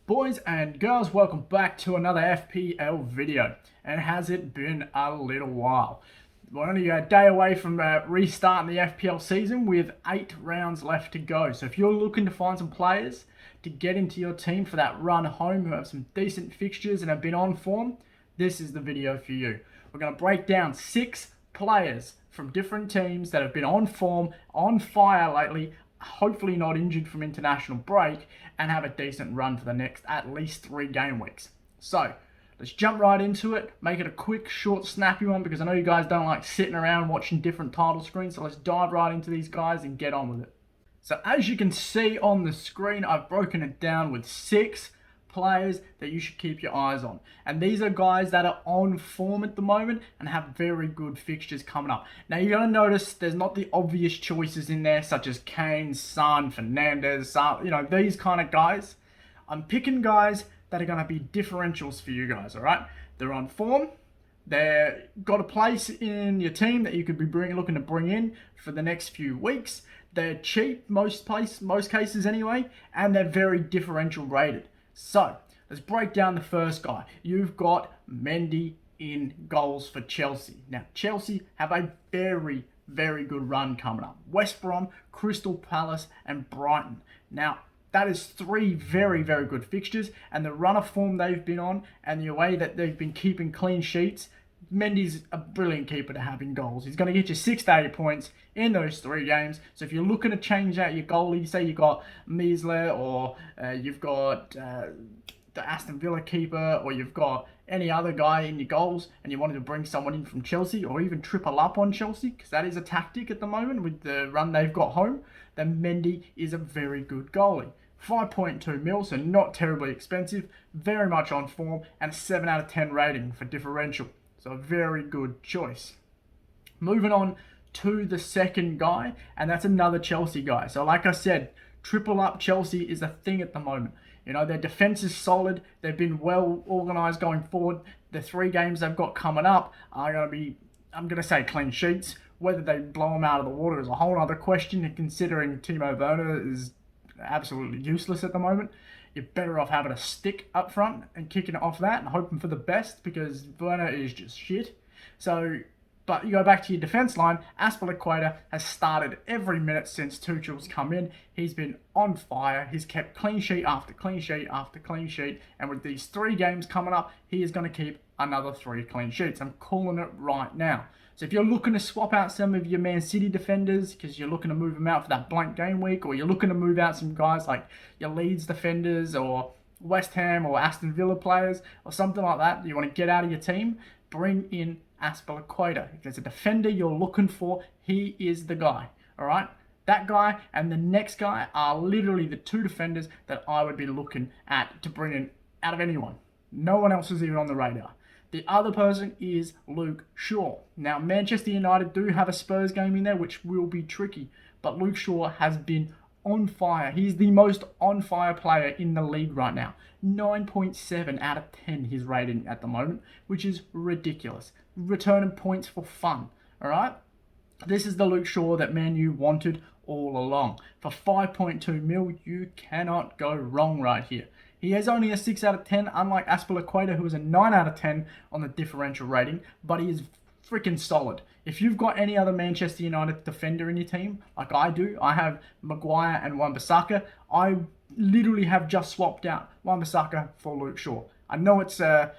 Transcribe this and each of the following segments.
Boys and girls, welcome back to another FPL video. And has it been a little while? We're only a day away from restarting the FPL season with 8 rounds left to go. So if you're looking to find some players to get into your team for that run home who have some decent fixtures and have been on form, this is the video for you. We're going to break down 6 players from different teams that have been on form, on fire lately, hopefully not injured from international break, and have a decent run for the next at least 3 game weeks. So let's jump right into it, make it a quick, short, snappy one, because I know you guys don't like sitting around watching different title screens. So let's dive right into these guys and get on with it. So as you can see on the screen, I've broken it down with 6 players that you should keep your eyes on, and these are guys that are on form at the moment and have very good fixtures coming up. Now you're going to notice there's not the obvious choices in there, such as Kane, Son, Fernandez, these kind of guys. I'm picking guys that are going to be differentials for you guys. All right, they're on form, they've got a place in your team that you could be looking to bring in for the next few weeks. They're cheap most cases anyway, and they're very differential rated. So, let's break down the first guy. You've got Mendy in goals for Chelsea. Now, Chelsea have a very, very good run coming up. West Brom, Crystal Palace, and Brighton. Now, that is 3 very, very good fixtures, and the run of form they've been on, and the way that they've been keeping clean sheets, Mendy's a brilliant keeper to have in goals. He's going to get you 6 to 8 points in those 3 games. So if you're looking to change out your goalie, say you've got Measler, or you've got the Aston Villa keeper, or you've got any other guy in your goals, and you wanted to bring someone in from Chelsea, or even triple up on Chelsea, because that is a tactic at the moment with the run they've got home, then Mendy is a very good goalie. 5.2 mil, so not terribly expensive, very much on form, and a 7 out of 10 rating for differential. So a very good choice. Moving on to the second guy, and that's another Chelsea guy. So like I said, triple up Chelsea is a thing at the moment. You know, their defense is solid. They've been well organised going forward. The 3 games they've got coming up are going to be, I'm going to say, clean sheets. Whether they blow them out of the water is a whole other question, and considering Timo Werner is absolutely useless at the moment. You're better off having a stick up front and kicking it off that and hoping for the best, because Werner is just shit. So, but you go back to your defense line, Azpilicueta has started every minute since Tuchel's come in. He's been on fire. He's kept clean sheet after clean sheet after clean sheet. And with these 3 games coming up, he is going to keep another 3 clean sheets. I'm calling it right now. So if you're looking to swap out some of your Man City defenders because you're looking to move them out for that blank game week, or you're looking to move out some guys like your Leeds defenders or West Ham or Aston Villa players or something like that you want to get out of your team, bring in Azpilicueta. If there's a defender you're looking for, he is the guy. All right? That guy and the next guy are literally the 2 defenders that I would be looking at to bring in out of anyone. No one else is even on the radar. The other person is Luke Shaw. Now, Manchester United do have a Spurs game in there, which will be tricky. But Luke Shaw has been on fire. He's the most on fire player in the league right now. 9.7 out of 10 his rating at the moment, which is ridiculous. Returning points for fun. All right? This is the Luke Shaw that Man U wanted all along. For 5.2 mil, you cannot go wrong right here. He has only a 6 out of 10, unlike Azpilicueta, who is a 9 out of 10 on the differential rating, but he is freaking solid. If you've got any other Manchester United defender in your team, like I do, I have Maguire and Wan-Bissaka. I literally have just swapped out Wan-Bissaka for Luke Shaw. I know it's a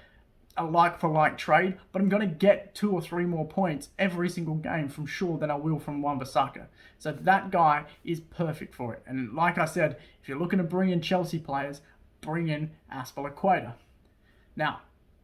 like-for-like trade, but I'm going to get 2 or 3 more points every single game from Shaw than I will from Wan-Bissaka. So that guy is perfect for it. And like I said, if you're looking to bring in Chelsea players, bring in Azpilicueta. Now,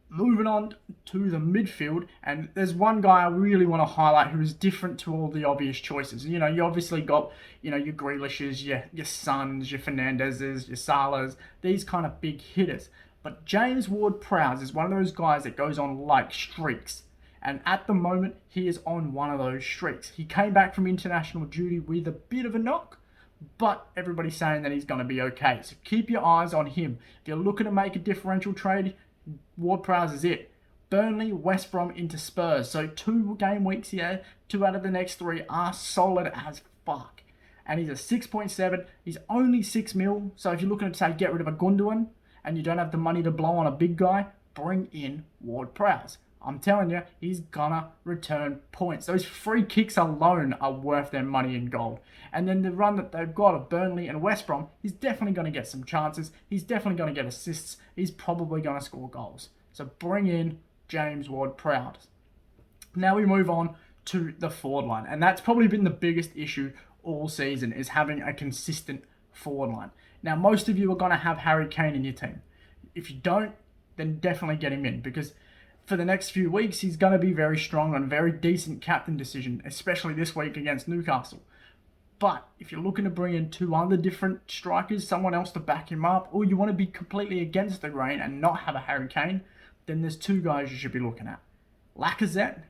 moving on to the midfield, and there's one guy I really want to highlight who is different to all the obvious choices. You know, you obviously got, your Grealishes, your Sons, your Fernandezes, your Salas, these kind of big hitters. But James Ward-Prowse is one of those guys that goes on like streaks. And at the moment, he is on one of those streaks. He came back from international duty with a bit of a knock, but everybody's saying that he's going to be okay. So keep your eyes on him. If you're looking to make a differential trade, Ward-Prowse is it. Burnley, West Brom into Spurs. So 2 game weeks here, 2 out of the next 3 are solid as fuck. And he's a 6.7. He's only 6 mil. So if you're looking to say get rid of a Gundogan and you don't have the money to blow on a big guy, bring in Ward-Prowse. I'm telling you, he's gonna return points. Those free kicks alone are worth their money in gold. And then the run that they've got of Burnley and West Brom, he's definitely going to get some chances. He's definitely going to get assists. He's probably going to score goals. So bring in James Ward-Prowse. Now we move on to the forward line. And that's probably been the biggest issue all season, is having a consistent forward line. Now, most of you are going to have Harry Kane in your team. If you don't, then definitely get him in, because for the next few weeks, he's going to be very strong on a very decent captain decision, especially this week against Newcastle. But if you're looking to bring in two other different strikers, someone else to back him up, or you want to be completely against the grain and not have a Harry Kane, then there's two guys you should be looking at. Lacazette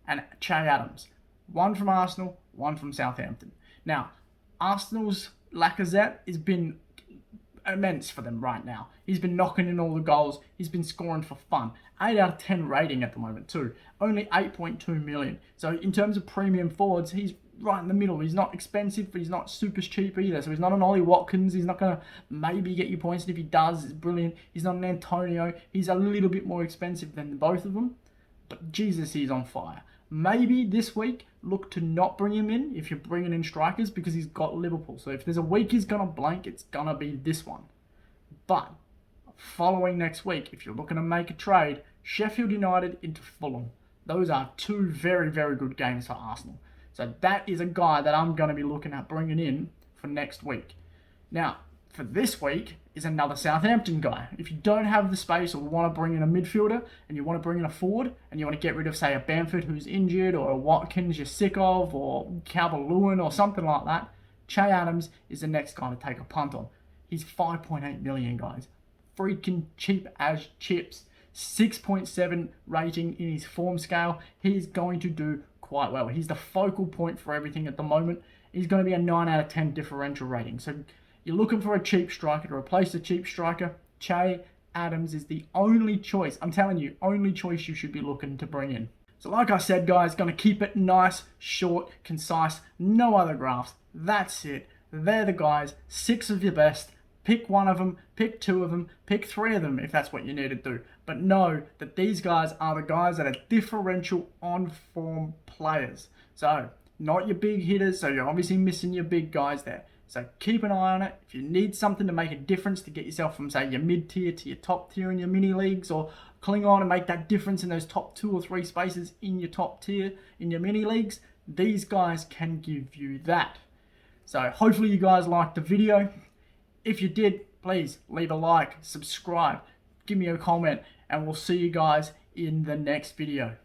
and Che Adams. One from Arsenal, one from Southampton. Now, Arsenal's Lacazette has been immense for them right now. He's been knocking in all the goals. He's been scoring for fun. 8 out of 10 rating at the moment too. Only 8.2 million. So in terms of premium forwards, he's right in the middle. He's not expensive, but he's not super cheap either. So he's not an Ollie Watkins. He's not going to maybe get you points. And if he does, it's brilliant. He's not an Antonio. He's a little bit more expensive than both of them. But Jesus, he's on fire. Maybe this week, look to not bring him in if you're bringing in strikers, because he's got Liverpool. So if there's a week he's going to blank, it's going to be this one. But following next week, if you're looking to make a trade, Sheffield United into Fulham. Those are two very, very good games for Arsenal. So that is a guy that I'm going to be looking at bringing in for next week. Now, for this week is another Southampton guy. If you don't have the space or want to bring in a midfielder and you want to bring in a forward and you want to get rid of, say, a Bamford who's injured, or a Watkins you're sick of, or Calvert-Lewin or something like that, Che Adams is the next guy to take a punt on. He's 5.8 million, guys. Freaking cheap as chips. 6.7 rating in his form scale. He's going to do quite well. He's the focal point for everything at the moment. He's going to be a 9 out of 10 differential rating. So you're looking for a cheap striker to replace the cheap striker. Che Adams is the only choice. I'm telling you, only choice you should be looking to bring in. So like I said, guys, going to keep it nice, short, concise, no other graphs. That's it. They're the guys. 6 of your best. Pick one of them, pick 2 of them, pick 3 of them if that's what you need to do. But know that these guys are the guys that are differential on-form players. So, not your big hitters, so you're obviously missing your big guys there. So keep an eye on it. If you need something to make a difference to get yourself from, say, your mid-tier to your top tier in your mini leagues, or cling on and make that difference in those top 2 or 3 spaces in your top tier in your mini leagues, these guys can give you that. So hopefully you guys liked the video. If you did, please leave a like, subscribe, give me a comment, and we'll see you guys in the next video.